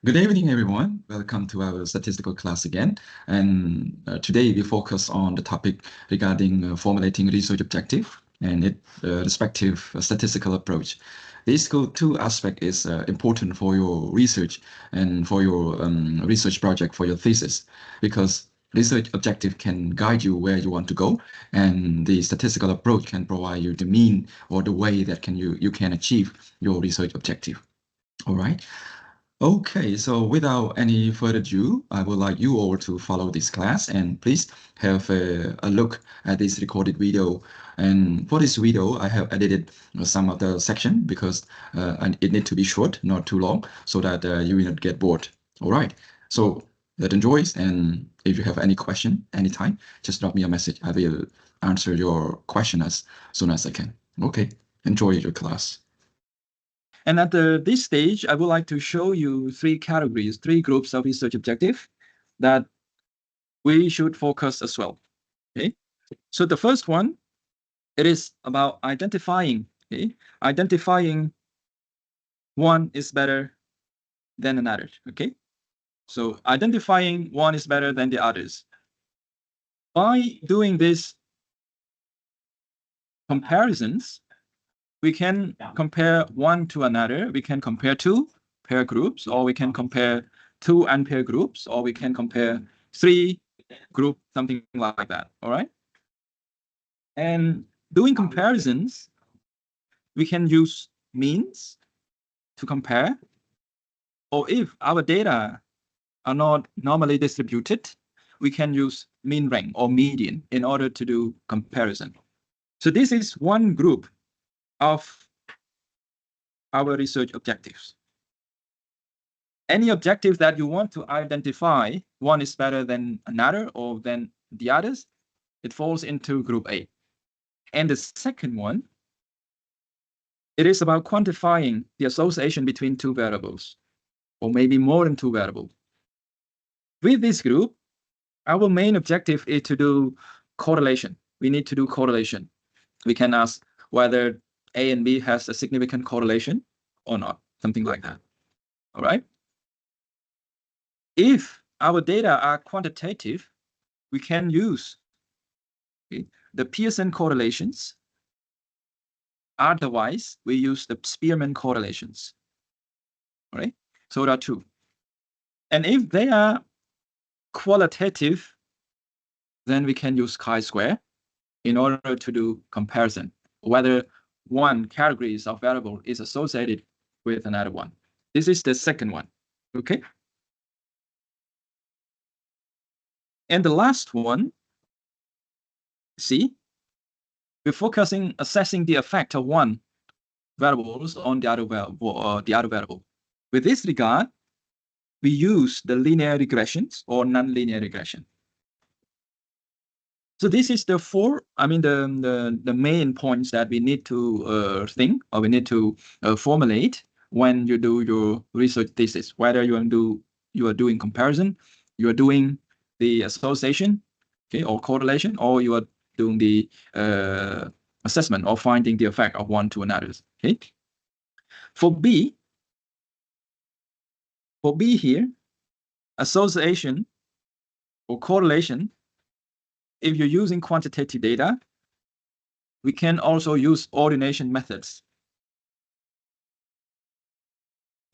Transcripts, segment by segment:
Good evening, everyone. Welcome to our statistical class again. And today we focus on the topic regarding formulating research objective and its respective statistical approach. These two aspects is important for your research and for your research project, for your thesis, because research objective can guide you where you want to go, and the statistical approach can provide you the mean or the way that you can achieve your research objective. All right. Okay, so without any further ado, I would like you all to follow this class and please have a look at this recorded video. And for this video, I have edited some of the section because it needs to be short, not too long, so that you will not get bored. All right, so let's enjoy, and if you have any question anytime, just drop me a message. I will answer your question as soon as I can. Okay, enjoy your class. And at this stage, I would like to show you three categories, three groups of research objective that we should focus as well. Okay, so the first one, it is about identifying. Okay, identifying one is better than another. Okay, so identifying one is better than the others. By doing this comparisons, we can compare one to another. We can compare two pair groups, or we can compare two unpair groups, or we can compare three group, something like that. All right. And doing comparisons, we can use means to compare, or if our data are not normally distributed, we can use mean rank or median in order to do comparison. So this is one group of our research objectives. Any objective that you want to identify, one is better than another or than the others, it falls into group A. And the second one, it is about quantifying the association between two variables, or maybe more than two variables. With this group, our main objective is to do correlation. We need to do correlation. We can ask whether A and B has a significant correlation or not, something like that. All right. If our data are quantitative, we can use the Pearson correlations. Otherwise, we use the Spearman correlations. All right. So there are two. And if they are qualitative, then we can use chi-square in order to do comparison, whether one category of variable is associated with another one. This is the second one. Okay. And the last one, see, we're focusing, assessing the effect of one variables on the other variable. With this regard, we use the linear regressions or non-linear regression. So this is the the main points that we need to think, or we need to formulate when you do your research thesis. Whether you are doing comparison, you are doing the association, okay, or correlation, or you are doing the assessment or finding the effect of one to another. Okay. For B here, association or correlation, if you're using quantitative data, we can also use ordination methods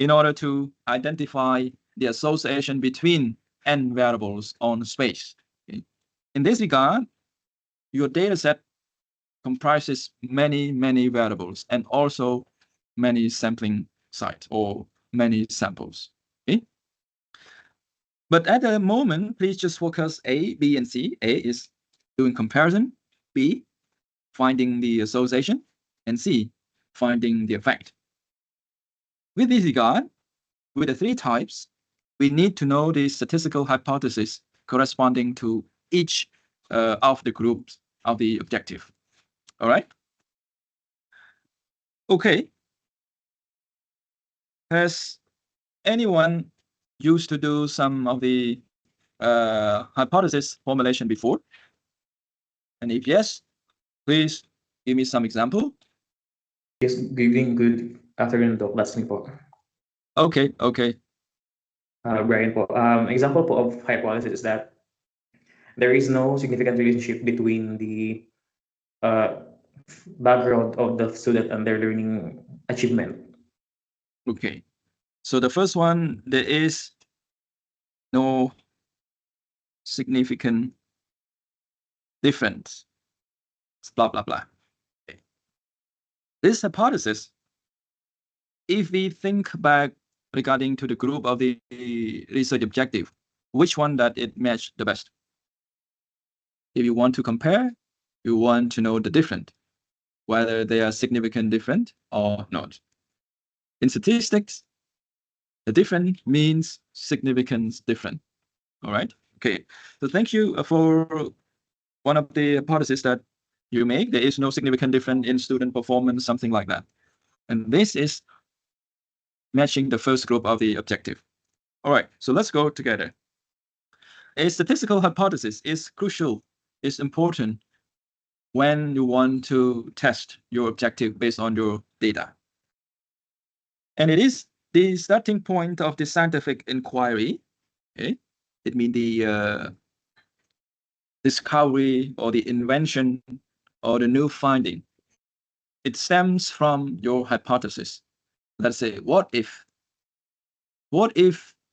in order to identify the association between n variables on space. Okay. In this regard, your data set comprises many variables and also many sampling sites or many samples. Okay. But at the moment, please just focus A, B, and C. A is doing comparison, B, finding the association, and C, finding the effect. With this regard, with the three types, we need to know the statistical hypothesis corresponding to each of the groups of the objective. All right. Okay. Has anyone used to do some of the hypothesis formulation before? And if yes, please give me some example. Yes, good evening, good afternoon, the last report. Okay. Brian po, example po of hypothesis is that there is no significant relationship between the uh, background of the student and their learning achievement. Okay. So the first one, there is no significant difference. Blah, blah, blah. Okay. This hypothesis, if we think back regarding to the group of the research objective, which one that it matched the best? If you want to compare, you want to know the difference, whether they are significant different or not. In statistics, the different means significance different. All right. Okay. So thank you for one of the hypotheses that you make. There is no significant difference in student performance, something like that. And this is matching the first group of the objective. All right. So let's go together. A statistical hypothesis is crucial, is important when you want to test your objective based on your data. And it is the starting point of the scientific inquiry. Okay? It means the discovery or the invention or the new finding. It stems from your hypothesis. Let's say, what if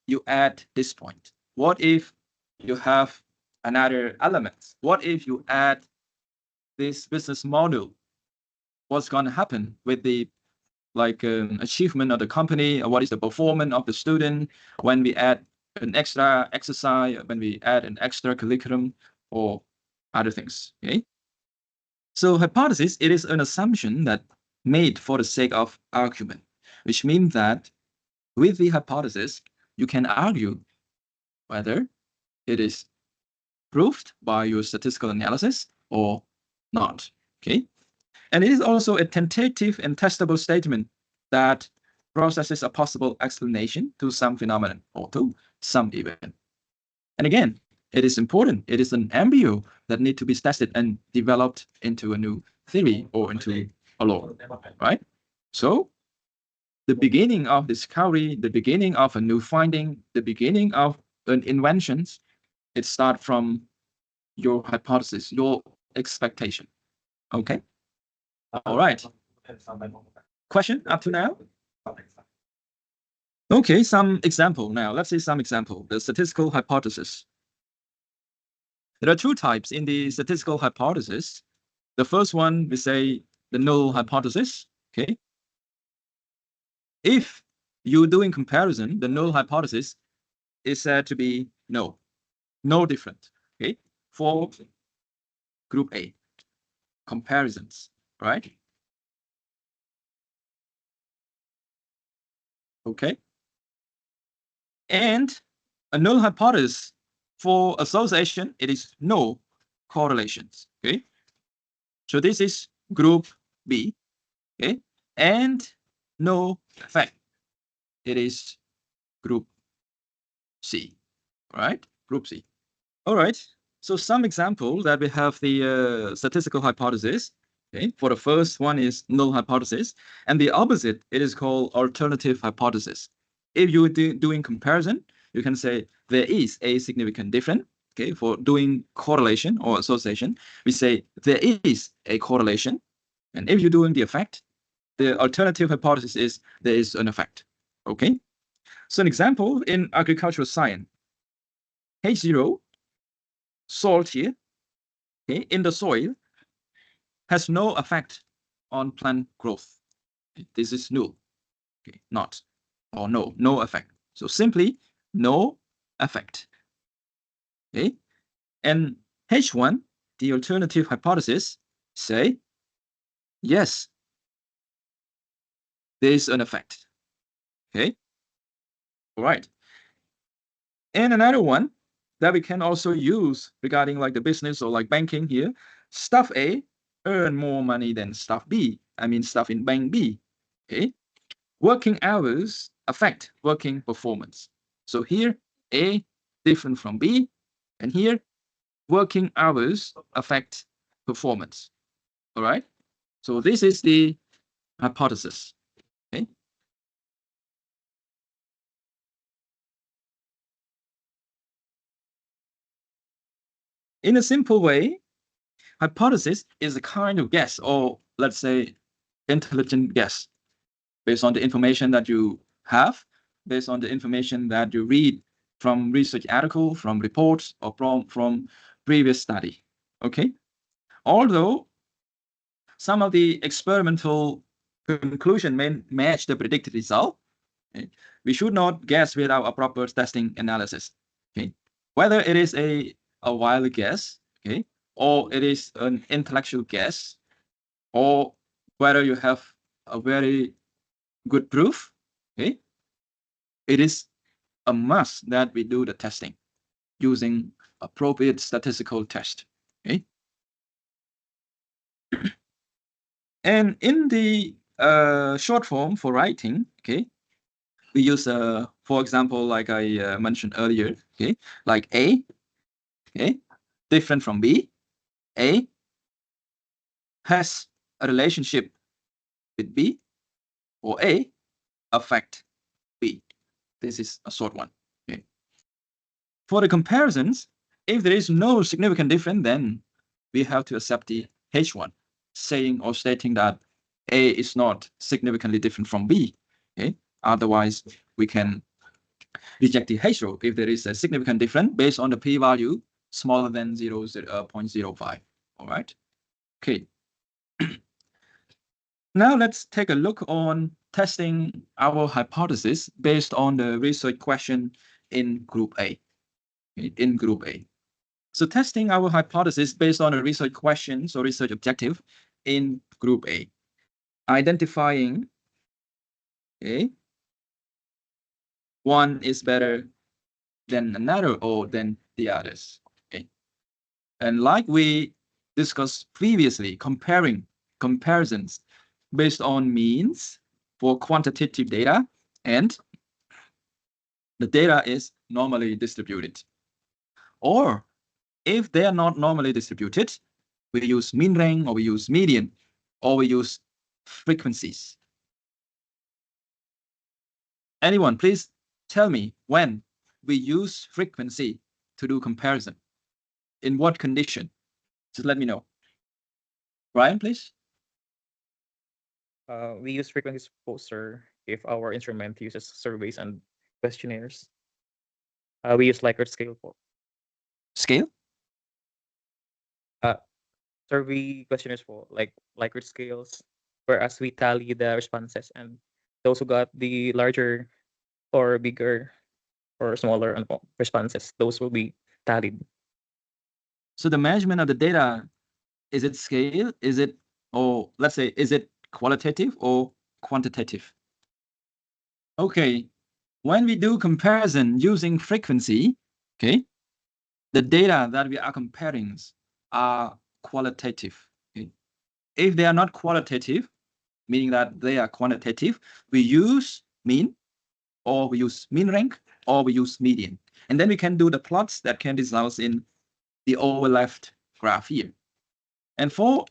you add this point? What if you have another element? What if you add this business model? What's going to happen with the achievement of the company? Or what is the performance of the student when we add an extra exercise, when we add an extra curriculum or other things? Okay. So hypothesis, it is an assumption that made for the sake of argument, which means that with the hypothesis, you can argue whether it is proved by your statistical analysis or not. Okay. And it is also a tentative and testable statement that processes a possible explanation to some phenomenon or to some event. And again, it is important. It is an embryo that need to be tested and developed into a new theory or into a law, right? So the beginning of discovery, the beginning of a new finding, the beginning of an invention, it starts from your hypothesis, your expectation. Okay. All right. Question up to now? Okay, some example now. Let's see some example. The statistical hypothesis. There are two types in the statistical hypothesis. The first one, we say the null hypothesis. Okay. If you're doing comparison, the null hypothesis is said to be no different. Okay. For group A, comparisons, right? Okay. And a null hypothesis for association, it is no correlations. Okay. So this is group B. Okay. And no effect. It is group C. Right? Group C. All right. So some example that we have the statistical hypothesis. Okay. For the first one is null hypothesis, and the opposite, it is called alternative hypothesis. If you're doing comparison, you can say there is a significant difference. Okay. For doing correlation or association, we say there is a correlation. And if you're doing the effect, the alternative hypothesis is there is an effect. Okay. So an example in agricultural science, H0, salt here, okay, in the soil has no effect on plant growth. This is null. Okay, not or no effect. So simply no effect. Okay, and H1, the alternative hypothesis, say yes, there is an effect. Okay, all right. And another one that we can also use regarding like the business or like banking here, staff A earn more money than staff B. I mean staff in bank B. Okay, working hours affect working performance. So here A different from B, and here working hours affect performance. All right. So this is the hypothesis. Okay. In a simple way, hypothesis is a kind of guess, or let's say intelligent guess, based on the information that you have, based on the information that you read from research article, from reports, or from previous study. Okay. Although some of the experimental conclusion may match the predicted result, okay, we should not guess without a proper testing analysis. Okay. Whether it is a wild guess, okay, or it is an intellectual guess, or whether you have a very good proof, okay, it is a must that we do the testing using appropriate statistical test. Okay. And in the short form for writing, okay, we use, for example, like I mentioned earlier, okay, like A, okay, different from B. A has a relationship with B, or A affect B. This is a short one. Okay. For the comparisons, if there is no significant difference, then we have to accept the H1, saying or stating that A is not significantly different from B. Okay. Otherwise, we can reject the H-row if there is a significant difference based on the p-value smaller than 0.05. All right. Okay. Now let's take a look on testing our hypothesis based on the research question in Group A. In Group A. So testing our hypothesis based on a research questions or research objective in Group A. Identifying, okay, one is better than another or than the others. Okay. And like we discussed previously, comparisons based on means for quantitative data, and the data is normally distributed. Or if they are not normally distributed, we use mean rank, or we use median, or we use frequencies. Anyone, please tell me when we use frequency to do comparison. In what condition? Just let me know. Brian, please. We use frequency exposure if our instrument uses surveys and questionnaires. We use Likert scale for Scale? survey questionnaires for like Likert scales, whereas we tally the responses, and those who got the larger or bigger or smaller responses, those will be tallied. So the measurement of the data, is it scale? Is it, or let's say, is it qualitative or quantitative? Okay, when we do comparison using frequency, okay, the data that we are comparing are qualitative. Okay? If they are not qualitative, meaning that they are quantitative, we use mean, or we use mean rank, or we use median. And then we can do the plots that can result in the overleft graph here. And for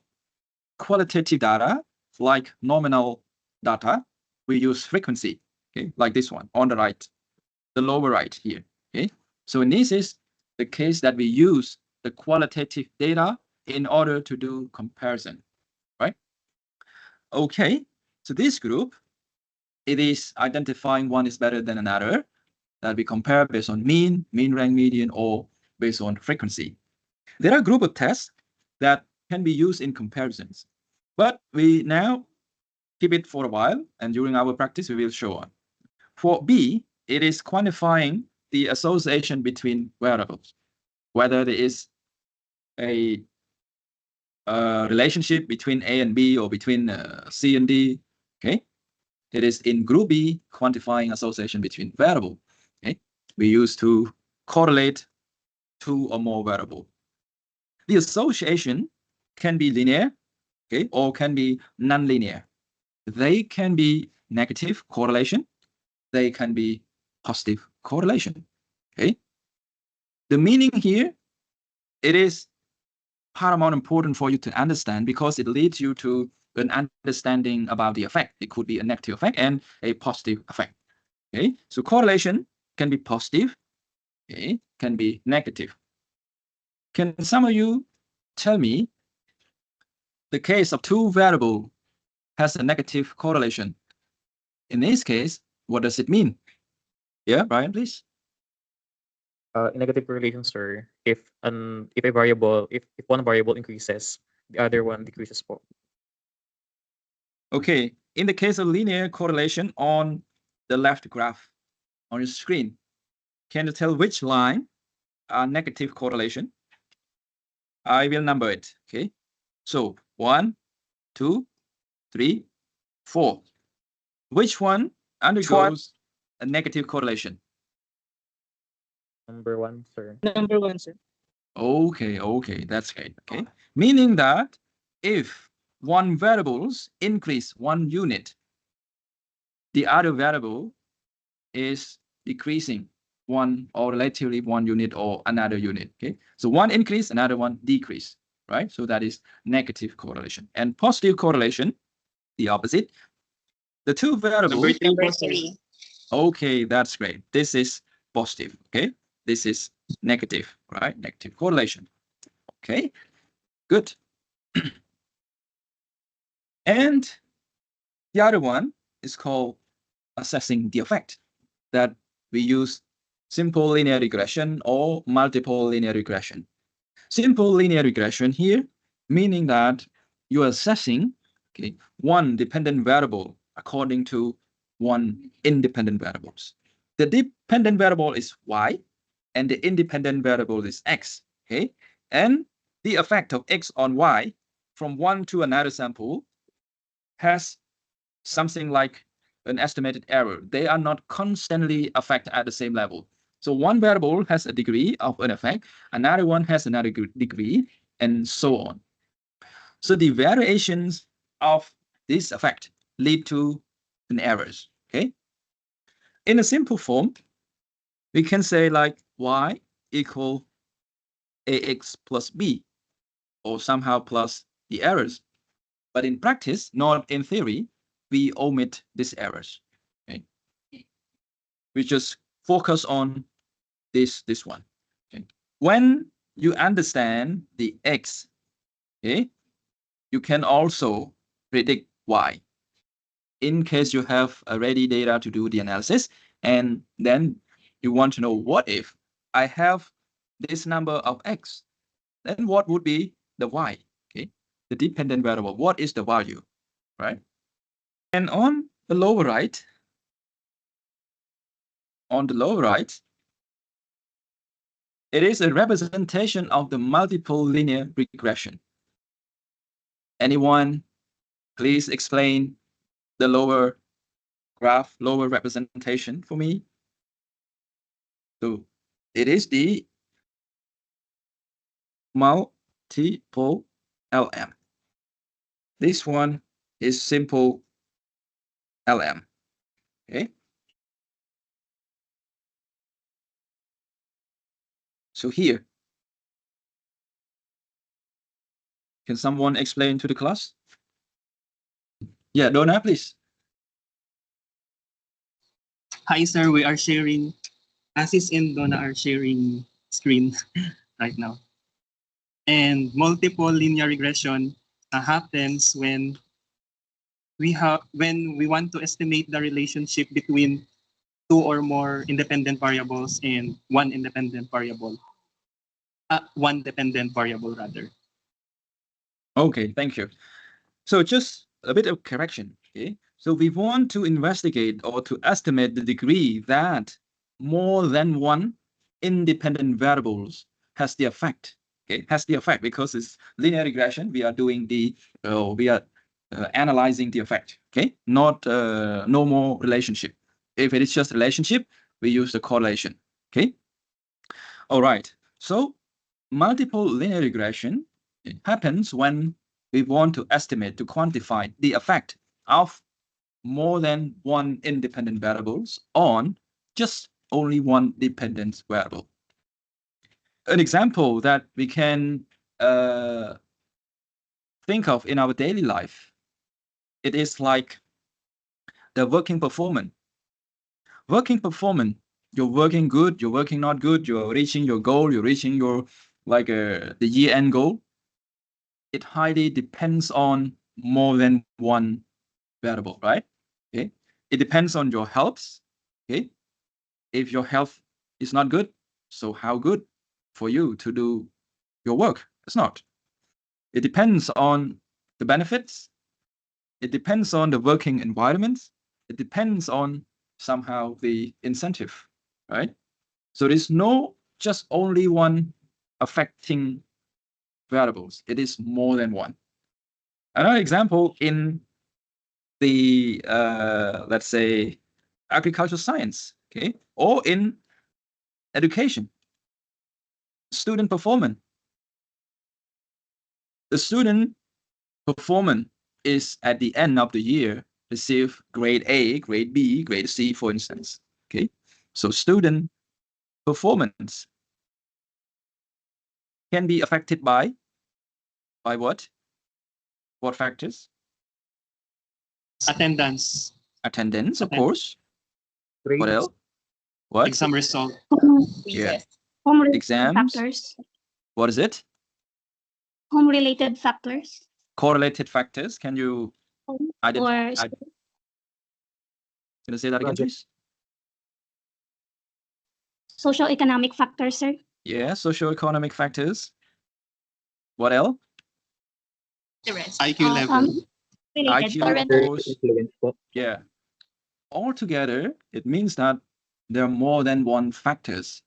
qualitative data, like nominal data, we use frequency, okay, like this one on the right, the lower right here. Okay, so in this is the case that we use the qualitative data in order to do comparison, right? Okay, so this group, it is identifying one is better than another, that we compare based on mean rank, median, or based on frequency. There are a group of tests that can be used in comparisons, but we now keep it for a while, and during our practice, we will show on. For B, it is quantifying the association between variables, whether there is a relationship between A and B or between C and D. Okay, it is in Group B, quantifying association between variable. Okay, we use to correlate two or more variable. The association can be linear, okay, or can be nonlinear. They can be negative correlation. They can be positive correlation. Okay. The meaning here, it is paramount important for you to understand, because it leads you to an understanding about the effect. It could be a negative effect and a positive effect. Okay. So correlation can be positive, okay, can be negative. Can some of you tell me the case of two variables has a negative correlation? In this case, what does it mean? Yeah, Brian, please. Negative correlation, sir. If a variable, if one variable increases, the other one decreases po. Okay, in the case of linear correlation on the left graph on your screen, can you tell which line are negative correlation? I will number it. Okay, so 1, 2, 3, 4. Which one undergoes a negative correlation? Number 1, sir. Number 1, sir. Okay, that's great. Okay, meaning that if one variables increase 1 unit, the other variable is decreasing 1 or relatively 1 unit or another unit. Okay, so one increase, another one decrease, right? So that is negative correlation. And positive correlation, the opposite. The two variables. Number 3. Okay, that's great. This is positive. Okay, this is negative, right? Negative correlation. Okay, good. And the other one is called assessing the effect, that we use simple linear regression or multiple linear regression. Simple linear regression here, meaning that you're assessing, okay, one dependent variable according to one independent variables. The dependent variable is y, and the independent variable is x. Okay, and the effect of x on y from one to another sample has something like an estimated error. They are not constantly affected at the same level. So one variable has a degree of an effect, another one has another degree, and so on. So the variations of this effect lead to an errors. Okay. In a simple form, we can say like y equal ax plus b, or somehow plus the errors. But in practice, not in theory, we omit these errors. Okay. We just focus on this one. Okay. When you understand the x, okay, you can also predict y. In case you have already data to do the analysis, and then you want to know what if I have this number of x, then what would be the y? Okay, the dependent variable. What is the value, right? And on the lower right, it is a representation of the multiple linear regression. Anyone, please explain the lower graph, lower representation for me. So it is the multiple LM. This one is simple LM. Okay. So here, can someone explain to the class? Yeah, Donna, please. Hi, sir. We are sharing. Asis and Donna are sharing screen right now. And multiple linear regression happens when we want to estimate the relationship between two or more independent variables and one dependent variable rather. Okay, thank you. So just a bit of correction. Okay, so we want to investigate or to estimate the degree that more than one independent variables has the effect. Okay, has the effect because it's linear regression. We are doing the analyzing the effect. Okay, not no more relationship. If it is just relationship, we use the correlation. Okay. All right. So multiple linear regression happens when we want to estimate, to quantify the effect of more than one independent variables on just only one dependent variable. An example that we can think of in our daily life, it is like the working performance. Working performance, you're working good, you're working not good, you're reaching your goal, you're reaching your like the year-end goal, it highly depends on more than one variable, right? Okay, it depends on your health. Okay, if your health is not good, so how good for you to do your work? It's not. It depends on the benefits. It depends on the working environment. It depends on somehow the incentive, right? So there's no just only one affecting variables. It is more than one. Another example in the let's say agricultural science, okay, or in education, student performance. The student performance is at the end of the year receive grade A, grade B, grade C, for instance. Okay, so student performance can be affected by what? What factors? Attendance, Attendance, of course. What else? What? exam result, Yeah. Home-related Exams. factors. What is it? Home-related factors. Correlated factors. Can you identify? Or Can you say that again, please? social-economic factors, sir. Yeah, socioeconomic factors. What else? The rest. IQ level, Related IQ, of current course. Yeah. Altogether, it means that there are more than one factors.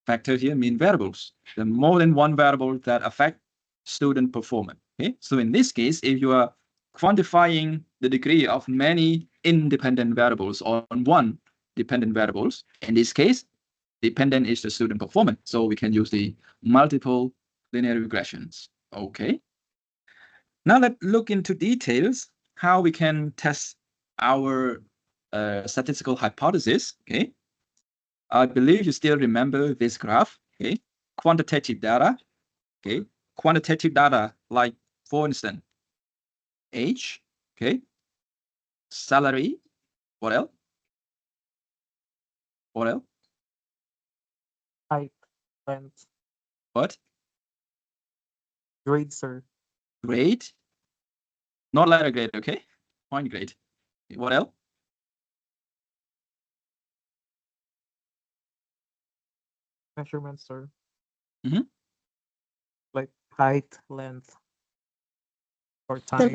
Factor here mean variables. There are more than one variable that affect student performance. Okay, so in this case, if you are quantifying the degree of many independent variables on one dependent variables, in this case, dependent is the student performance. So we can use the multiple linear regressions. Okay. Now let's look into details how we can test our statistical hypothesis. Okay. I believe you still remember this graph. Okay. Quantitative data. Okay. Quantitative data, like for instance, age. Okay. Salary. What else? What else? Height, length, What? grade, sir. Grade. Not letter grade. Okay. Point grade. Okay, what else? Measurement, sir. Mhm. Like height, length, or time.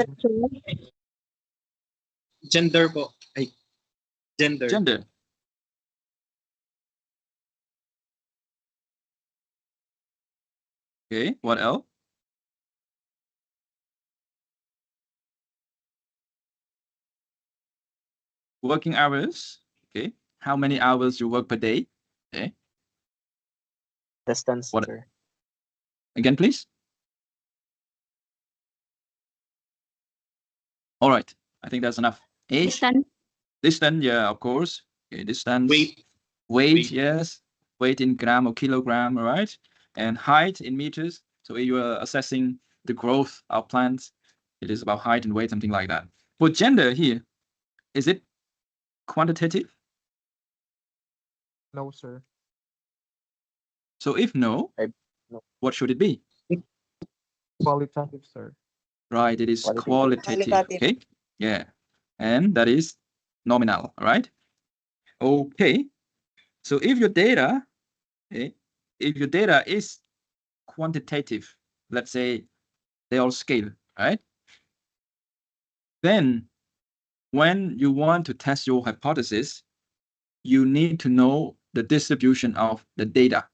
gender po, ay, gender, Gender. Okay. What else? Working hours. Okay. How many hours you work per day? Okay. Distance, What- sir. Again, please. All right. I think that's enough. Age. distance. Distance. Yeah, of course. Okay. Distance. weight, Weight. Yes. Weight in gram or kilogram. All right. And height in meters. So if you are assessing the growth of plants, it is about height and weight, something like that. For gender here, is it quantitative? No, sir. So if no, No. what should it be? Qualitative, sir. Right, it is Qualitative. qualitative. Okay, yeah, and that is nominal. All right. Okay. So if your data, okay, if your data is quantitative, let's say they all scale, right? Then when you want to test your hypothesis, you need to know the distribution of the data.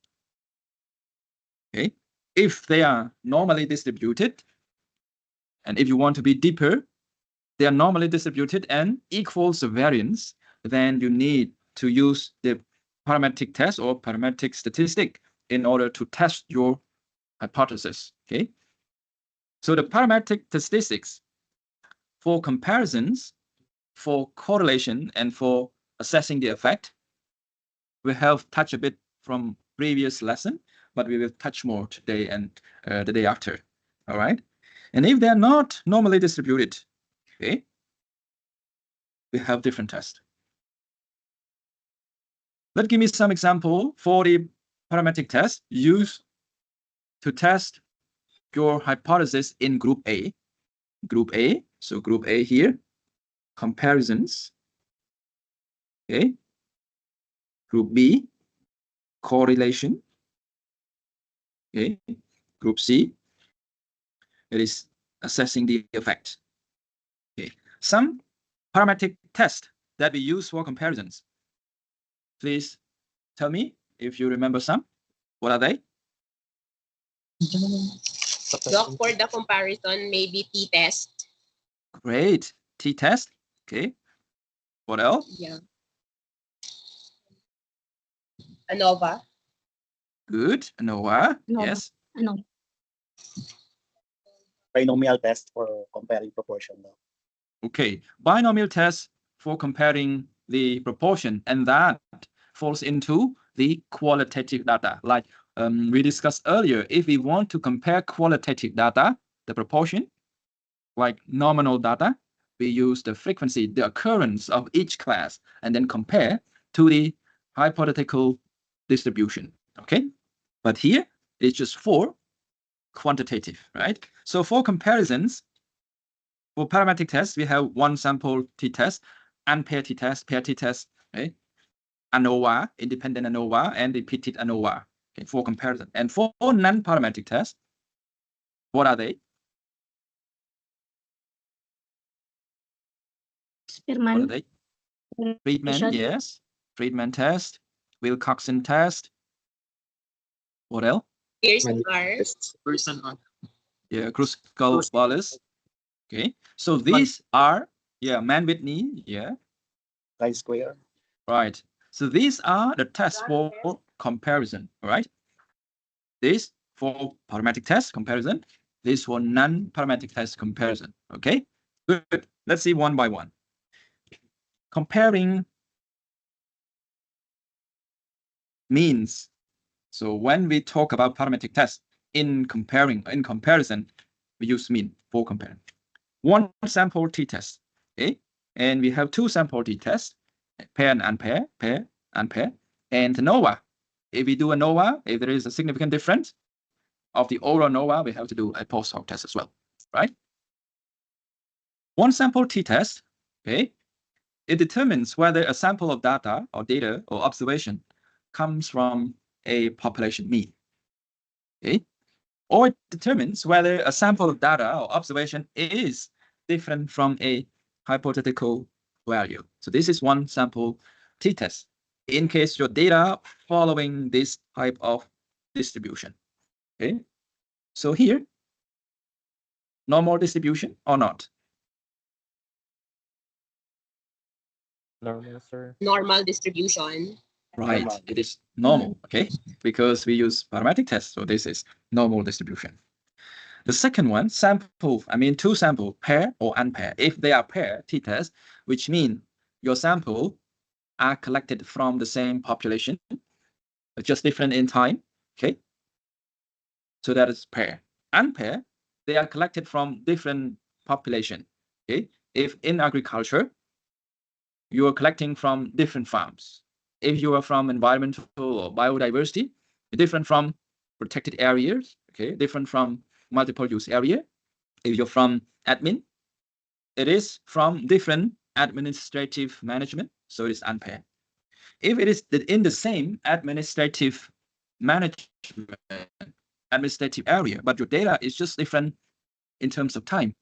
Okay, if they are normally distributed, and if you want to be deeper, they are normally distributed and equals the variance, then you need to use the parametric test or parametric statistic in order to test your hypothesis. Okay. So the parametric statistics for comparisons, for correlation, and for assessing the effect, we have touched a bit from previous lesson, but we will touch more today and the day after. All right. And if they're not normally distributed, okay, we have different tests. Let's give me some example for the parametric test. Use to test your hypothesis in group A. Group A, so group A here, comparisons. Okay. Group B, correlation. Okay. Group C, it is assessing the effect. Okay. Some parametric tests that we use for comparisons. Please tell me if you remember some. What are they? Doc, for the comparison, maybe t-test. Great. T-test. Okay. What else? Yeah. ANOVA. Good. ANOVA. ANOVA. Yes. Ano? Binomial test for comparing proportion. Okay. Binomial test for comparing the proportion, and that falls into the qualitative data. Like we discussed earlier, if we want to compare qualitative data, the proportion, like nominal data, we use the frequency, the occurrence of each class, and then compare to the hypothetical distribution. Okay, but here it's just for quantitative, right? So for comparisons, for parametric tests, we have one sample t-test, unpaired t-test, paired t-test, right? ANOVA, independent ANOVA, and repeated ANOVA, okay, for comparison. And for non-parametric tests, what are they? What are Spearman. they? Friedman, Regression. yes. Friedman test, Wilcoxon test. What else? Pearson R. Person on. Yeah, Kruskal-Wallis. Okay, so these are, yeah, man-Whitney, yeah. Chi-square. Right. So these are the tests for comparison, all right? This for parametric test comparison. This for non-parametric test comparison, okay? Good. Let's see one by one. Comparing means. So when we talk about parametric tests in comparison, we use mean for comparing. One sample t-test, okay? And we have two sample t-tests, pair and unpair, pair, unpair, and ANOVA. If we do ANOVA, if there is a significant difference of the overall ANOVA, we have to do a post hoc test as well, right? One sample t-test, okay? It determines whether a sample of data or observation comes from a population mean, okay? Or it determines whether a sample of data or observation is different from a hypothetical value. So this is one sample t-test in case your data following this type of distribution, okay? So here, normal distribution or not? Normal, sir. Normal distribution. Right, Normal. it is normal, okay? Because we use parametric tests, so this is normal distribution. The second one, two sample, pair or unpair. If they are pair t-test, which mean your sample are collected from the same population, just different in time, okay? So that is pair. Unpair, they are collected from different population, okay? If in agriculture, you are collecting from different farms. If you are from environmental or biodiversity, different from protected areas, okay? Different from multiple use area. If you're from admin, it is from different administrative management, so it is unpaired. If it is in the same administrative management, administrative area, but your data is just different in terms of time,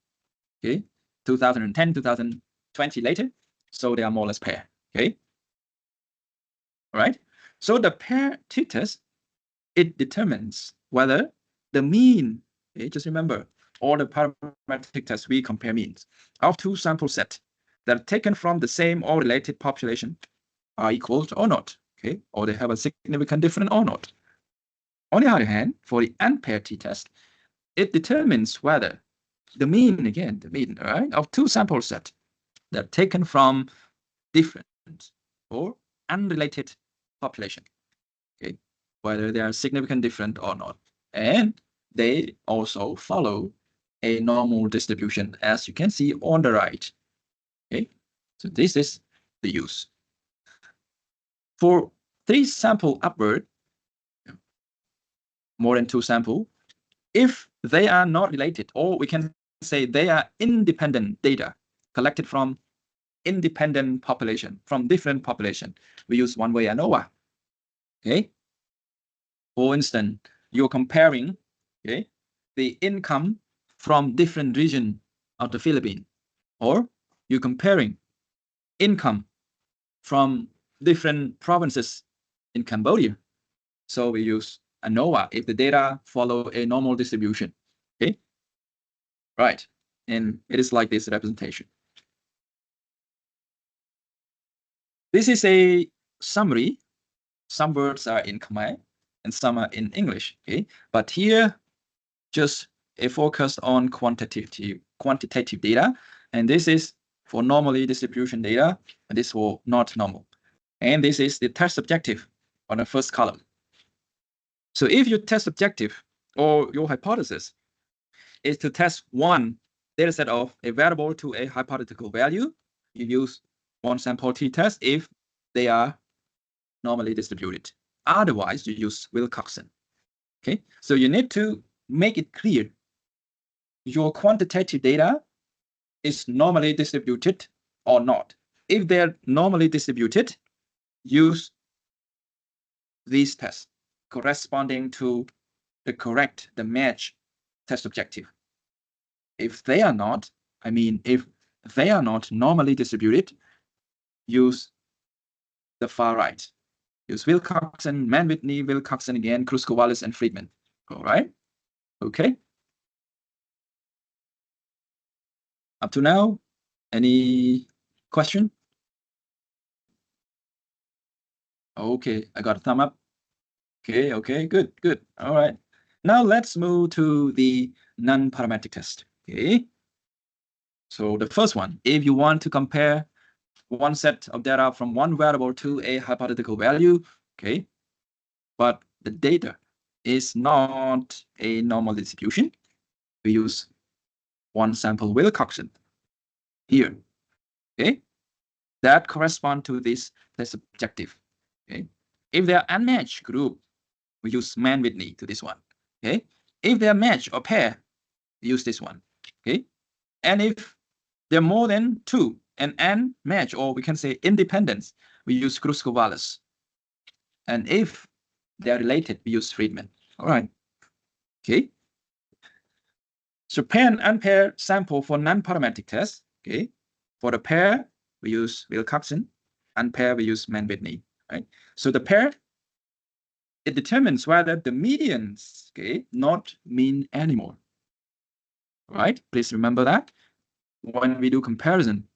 okay? 2010, 2020 later, so they are more or less pair, okay? All right, so the pair t-test, it determines whether the mean, okay, just remember, all the parametric tests we compare means of two sample sets that are taken from the same or related population are equal or not, okay, or they have a significant difference or not. On the other hand, for the unpaired t-test, it determines whether the mean, again, the mean, right, of two sample sets that are taken from different or unrelated population, okay, whether they are significant different or not. And they also follow a normal distribution, as you can see on the right, okay? So this is the use. For three sample upward, more than two sample, if they are not related, or we can say they are independent data collected from independent population, from different population, we use one-way ANOVA. Okay. For instance, you're comparing, okay, the income from different region of the Philippines, or you're comparing income from different provinces in Cambodia. So we use ANOVA if the data follow a normal distribution. Okay, right, and it is like this representation. This is a summary. Some words are in Khmer and some are in English. Okay, but here just a focus on quantitative data, and this is for normally distribution data, and this for not normal. And this is the test objective on the first column. So if your test objective or your hypothesis is to test one data set of a variable to a hypothetical value, you use one sample t-test if they are normally distributed. Otherwise, you use Wilcoxon. Okay, so you need to make it clear your quantitative data is normally distributed or not. If they're normally distributed, use these tests corresponding to the match test objective. If they are not, if they are not normally distributed, use the far right. Use Wilcoxon, Mann-Whitney, Wilcoxon again, Kruskal-Wallis, and Friedman. All right. Okay. Up to now, any question? Okay, I got a thumb up. Okay, good. All right. Now let's move to the non-parametric test. Okay. So the first one, if you want to compare one set of data from one variable to a hypothetical value, okay, but the data is not a normal distribution, we use one sample Wilcoxon here. Okay, that corresponds to this test objective. Okay, if they are unmatched group, we use Mann-Whitney to this one. Okay, if they are matched or pair, we use this one. Okay, and if they're more than two and n match, or we can say independence, we use Kruskal-Wallis. And if they're related, we use Friedman. All right. Okay. So pair and unpair sample for non-parametric test. Okay. For the pair, we use Wilcoxon. Unpair, we use Mann-Whitney. Right. So the pair, it determines whether the medians, okay, not mean anymore. Right. Please remember that when we do comparison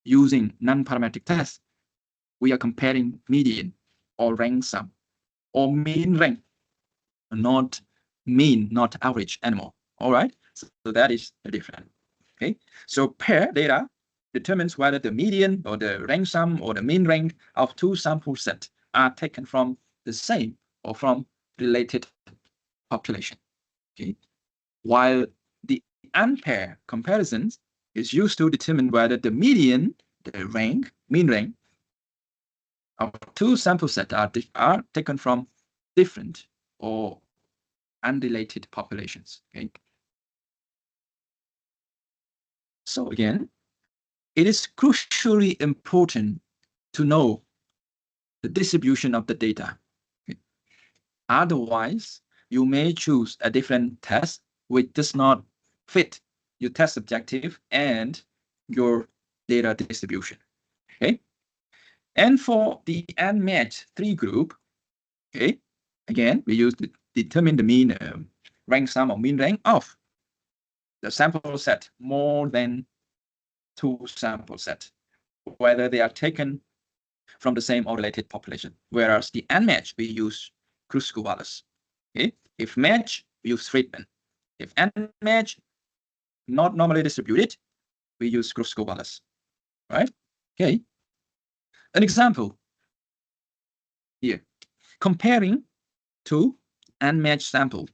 using non-parametric tests, we are comparing median or rank sum or mean rank, not mean, not average anymore. All right, so that is the difference. Okay, so pair data determines whether the median or the rank sum or the mean rank of two sample sets are taken from the same or from related population. Okay, while the unpair comparisons is used to determine whether the median, the rank, mean rank of two sample sets are taken from different or unrelated populations. Okay. So again, it is crucially important to know the distribution of the data. Okay. Otherwise, you may choose a different test which does not fit your test objective and your data distribution. Okay. And for the unmatched 3 group, okay, again, we use to determine the mean rank sum or mean rank of the sample set more than 2 sample sets, whether they are taken from the same or related population. Whereas the unmatched, we use Kruskal-Wallis. Okay, if match, we use Friedman. If unmatched, not normally distributed, we use Kruskal-Wallis. Right? Okay. An example here, comparing two unmatched sample.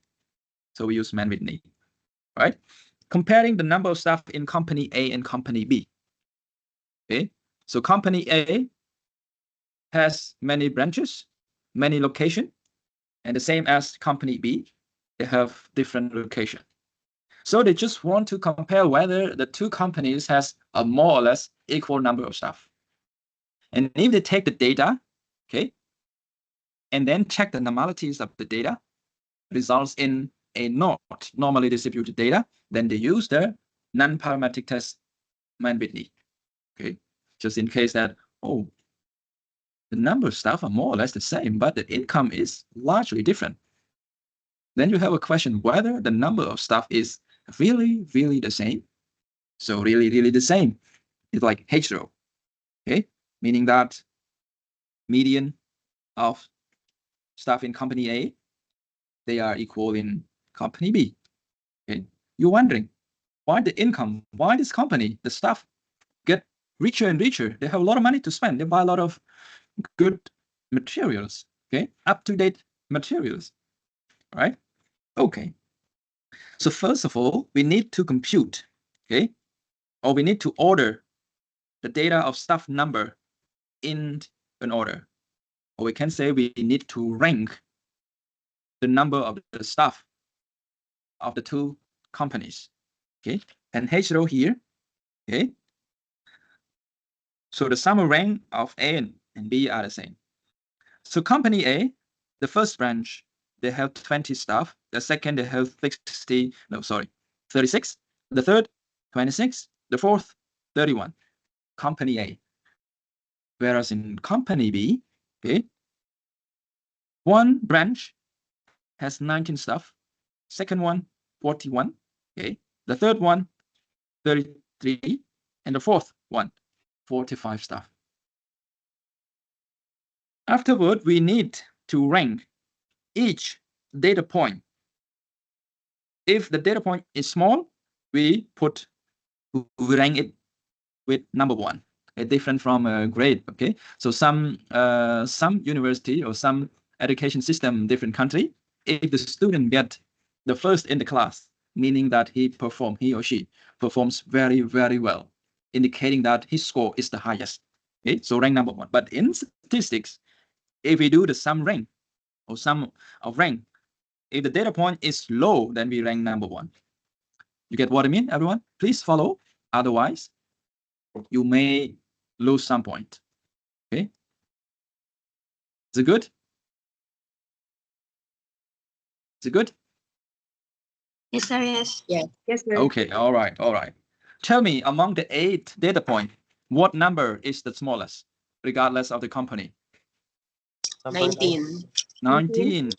So we use Mann-Whitney, right? Comparing the number of staff in company A and company B. Okay, so company A has many branches, many locations, and the same as company B. they have different location. So they just want to compare whether the two companies has a more or less equal number of staff. And if they take the data, okay, and then check the normalities of the data, results in a not normally distributed data, then they use the non-parametric test man-Whitney. Okay, just in case that, oh, the number of staff are more or less the same, but the income is largely different. Then you have a question whether the number of staff is really the same. So really the same. It's like H0. Okay, meaning that median of staff in company A, they are equal in company B. Okay, you're wondering why the income, why this company, the staff get richer and richer. They have a lot of money to spend. They buy a lot of good materials, okay, up-to-date materials, right? Okay. So first of all, we need to compute, okay, or we need to order the data of staff number in an order. Or we can say we need to rank the number of the staff of the two companies, okay? And H0 here, okay? So the summary rank of A and B are the same. So company A, the first branch, they have 20 staff. The second, they have 36. The third, 26. The fourth, 31. Company A. Whereas in company B, okay, one branch has 19 staff. Second one, 41. Okay. The third one, 33. And the fourth one, 45 staff. Afterward, we need to rank each data point. If the data point is small, we rank it with number 1, okay, different from a grade. Okay, so some university or some education system, different country, if the student get the first in the class, meaning that he or she performs very well, indicating that his score is the highest. Okay, so rank number 1. But in statistics, if we do the sum rank or sum of rank, if the data point is low, then we rank number 1. You get what I mean, everyone? Please follow. Otherwise, you may lose some point. Okay? Is it good? Is it good? Yes, sir. Yes. Yes, sir. Okay, all right. Tell me, among the 8 data points, what number is the smallest, regardless of the company? 19. 19.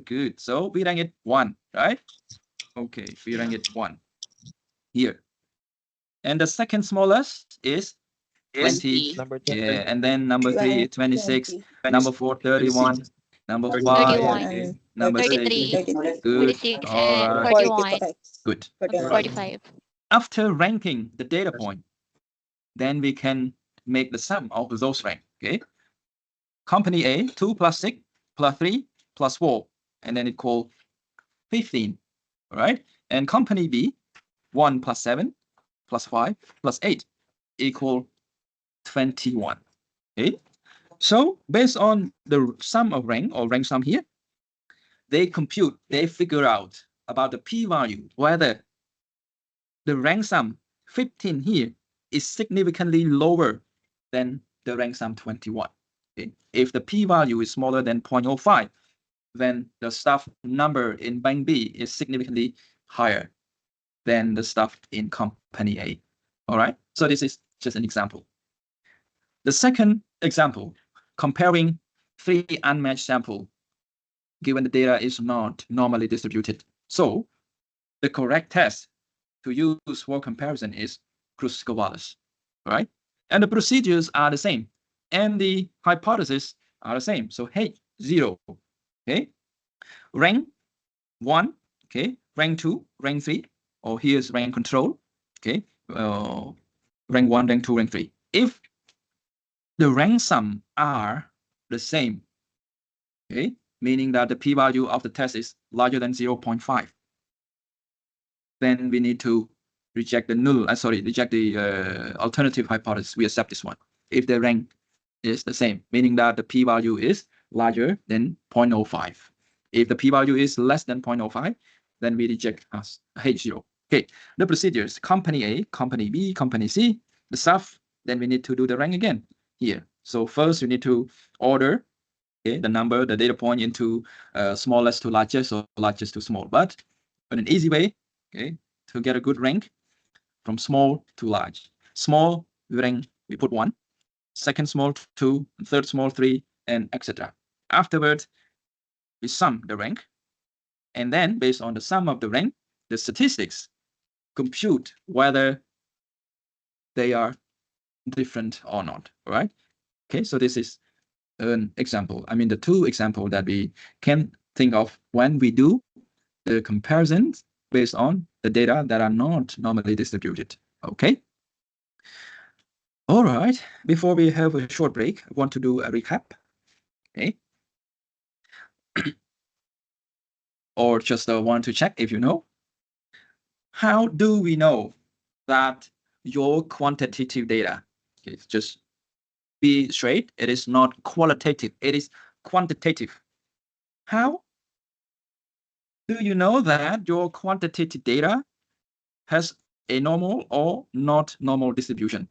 Good. So we rank it 1, right? Okay, we rank it 1 here. And the second smallest is 20. Number 20. Yeah, and then number 3, 26. Number 4, 31. Number 5, 31. number 6. 33. Good. 36 All and right. 41. Good. 45. After ranking the data point, then we can make the sum of those rank. Okay. Company A, 2 plus 6 plus 3 plus 4, and then equal 15. All right. And company B, 1 plus 7 plus 5 plus 8 equal 21. Okay. So based on the sum of rank or rank sum here, they figure out about the p-value, whether the rank sum 15 here is significantly lower than the rank sum 21. Okay. If the p-value is smaller than 0.05, then the staff number in bank B is significantly higher than the staff in company A. All right. So this is just an example. The second example, comparing 3 unmatched samples, given the data is not normally distributed. So the correct test to use for comparison is Kruskal-Wallis, right? And the procedures are the same, and the hypotheses are the same. So H0, okay, rank 1, okay, rank 2, rank 3, or here's rank control, okay, rank 1, rank 2, rank 3. If the rank sum are the same, okay, meaning that the p-value of the test is larger than 0.5, then we need to reject the alternative hypothesis. We accept this one. If the rank is the same, meaning that the p-value is larger than 0.05. If the p-value is less than 0.05, then we reject as H0. Okay, the procedures: company A, company B, company C, the stuff. Then we need to do the rank again here. So first we need to order, okay, the number, the data point into smallest to largest or largest to small. But in an easy way, okay, to get a good rank from small to large. Small rank, we put 1, second small 2, third small 3, and etc. Afterwards, we sum the rank, and then based on the sum of the rank, the statistics compute whether they are different or not. All right. Okay, so this is an example. I mean, the two examples that we can think of when we do the comparisons based on the data that are not normally distributed. Okay. All right. Before we have a short break, I want to do a recap. Okay. Or just want to check if you know. How do we know that your quantitative data, okay, just be straight, it is not qualitative, it is quantitative. How do you know that your quantitative data has a normal or not normal distribution?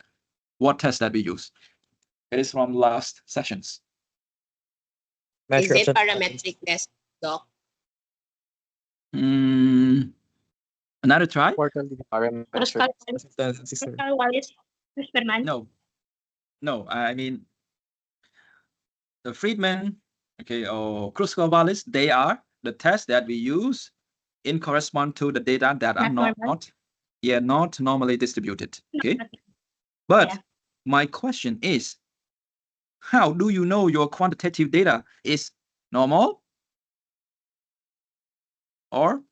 What test that we use? It is from last sessions. Is Measure it of parametric test, Doc? Another try? Quarterly parametric. Consistency, sir. No. No, I mean, the Friedman, okay, or Kruskal-Wallis, they are the tests that we use in correspond to the data that are not normally distributed. Okay. But my question is, how do you know your quantitative data is normal or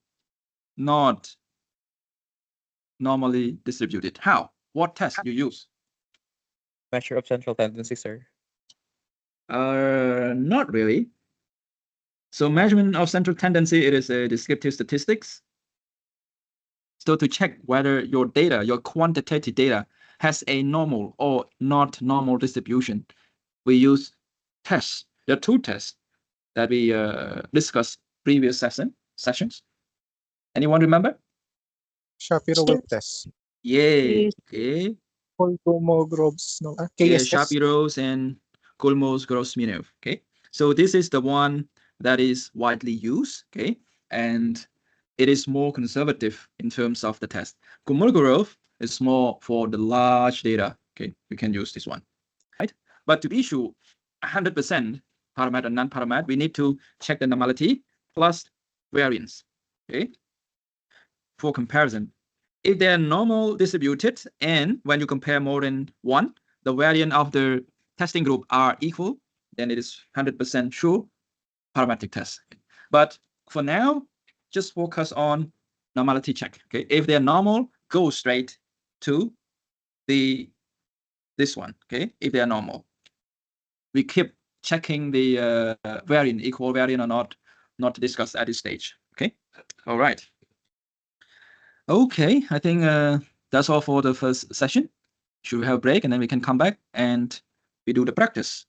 not normally distributed? How? What test you use? Measure of central tendency, sir. Not really. So measurement of central tendency, it is a descriptive statistics. So to check whether your data, your quantitative data, has a normal or not normal distribution, we use tests. There are two tests that we discussed previous sessions. Anyone remember? Shapiro-Wilk test. Yay. Okay. Kolmogorov, no? Yeah, KS test. Shapiro's and Kolmogorov-Smirnov. Okay. So this is the one that is widely used. Okay. And it is more conservative in terms of the test. Kolmogorov is more for the large data. Okay. We can use this one. Right. But to issue 100% parameter and non-parametric, we need to check the normality plus variance. Okay. For comparison, if they are normal distributed and when you compare more than one, the variance of the testing group are equal, then it is 100% sure parametric test. But for now, just focus on normality check. Okay, if they're normal, go straight to this one. Okay, if they are normal, we keep checking the variant, equal variant or not discussed at this stage. Okay, all right. Okay, I think that's all for the first session. Should we have a break and then we can come back and we do the practice?